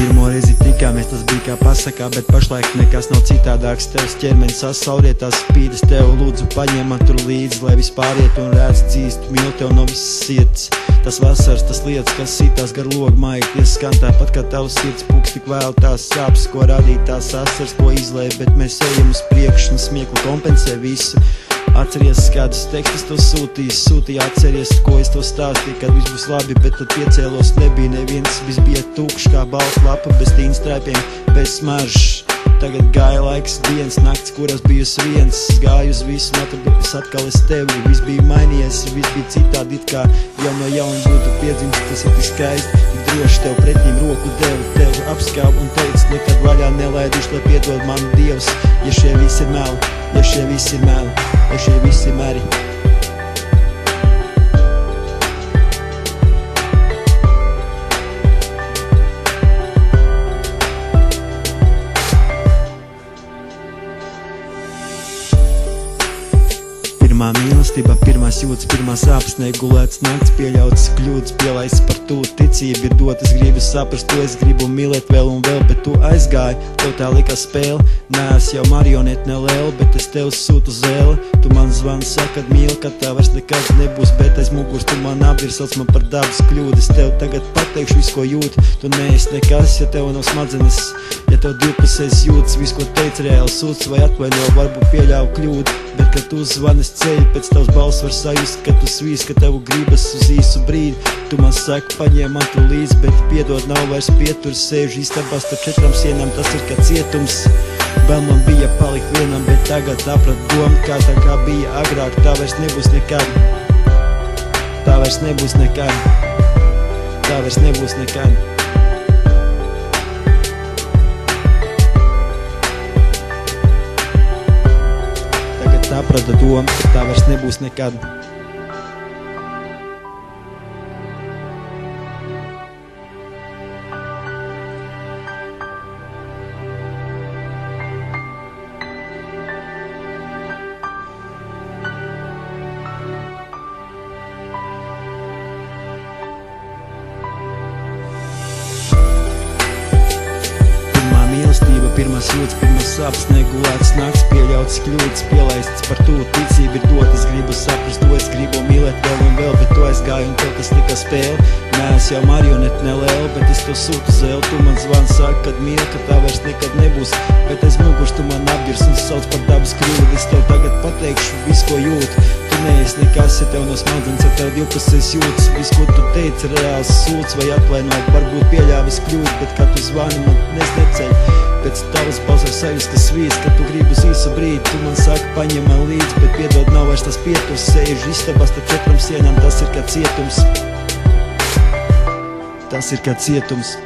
Pirmo reizi tikāmies, tas bija kā pasakā, bet pašlaik nekas nav citādāks. Tevs ķermenis sasauriet, tās spīdas tev lūdzu paņem man tur līdzi, lai viss pāriet un redz dzīst, mīl tev no visas sirds. Tas vasaras, tas lietas, kas sītās gar logu maigties, skan tāpat kā tavs sirds pūks, tik vēl tās sāpes, ko radīt tās asars, ko izlēja, bet mēs ejam uz priekšu un smieklu kompensē visu. Atceries, kādus tekstus tu sūtīji, atceries, ko es to stāstīju, kad viss būs labi, bet tad piecēlos, nebija neviens, viss bija tukšs kā balta lapa, bez tīnstrēpiem, bez smaržas. Tagad gāja laiks, dienas, nakts, kuras bijusi viens, gāju uz visu, un atradu atkal es tevi, viss bija mainījies, viss bija citādi, it kā jau no jauna būtu piedzimis, tas ir tik skaisti, tik droši tev pretīm roku devu, tev apskāvu un teicu, nekad vaļā nelaiduši, lai piedod manu Dievs, ja šie visi ir meli, ja šie visi ir meli, ja šie visi ir meri. Pirmā mīlestība, pirmās jūtas, pirmās sāpes, negulēts nakts, pieļautas kļūdas, pielaists par to ticību ir dot. Es gribu saprast, to es gribu mīlēt vēl un vēl, bet tu aizgāji, tev tā likās spēle. Nē, es jau marioneti nelēlu, bet es tev sūtu zēli. Tu man zvani, saka, kad mīli, ka tā vairs nekad nebūs, bet aiz muguras tu man apdiri, sauc man par dabas kļūdas. Tev tagad pateikšu visu, ko jūti, tu neesi nekas, ja tev nav smadzenes, ja tev divpusējs jūtas, visu, ko teici reāli sūds vai atvaino, varbūt pieļauju kļūdu. Bet, kad tu zvani ceļu, pēc tavs balss var sajust, ka tu svīst, ka tev gribas uz īsu brīdi. Tu man saki, paņem man tu līdzi, bet piedod, nav vairs pieturs, sēžu istabās starp 4 sienām, tas ir kā cietums. Vēl man bija palikt vienam, bet tagad aprat domu, kā tā kā bija agrāk, tā vairs nebūs nekad. Tā vairs nebūs nekad. Tā vairs nebūs nekad. Saprata domu, ka tā vairs nebūs nekad. Pirmās jūtas, pirmās sāpes, negulētas nakts, pieļautas kļūdas, pielaists par to ticību ir dot. Es gribu saprast, to es gribu mīlēt vēl un vēl, bet tu aizgāji un tev tas tika spēle. Nē, es jau marioneti nelēlu, bet es to sūtu zēli. Tu man zvani, saka, kad mīli, ka tā vairs nekad nebūs, bet aiz muguras tu man apgirs un sauc par dabas kļūdu. Es tev tagad pateikšu visu, ko jūtu. Tu neesi nekas, ja tev no smadzenes, ja tev divpusējs jūtas, visu, ko tu teici, reāls sūds vai atvainot, varbūt pieļāvis kļūdu, bet kad tu zvani, man neceļ. Pēc tavas balsas sajūs, ka svīst, ka tu gribi uz īsu brīdi. Tu man saki, paņem man līdzi, bet piedod, nav vairs tas pieturs. Sēžu istabās starp 4 sienām, tas ir kā cietums. Tas ir kā cietums.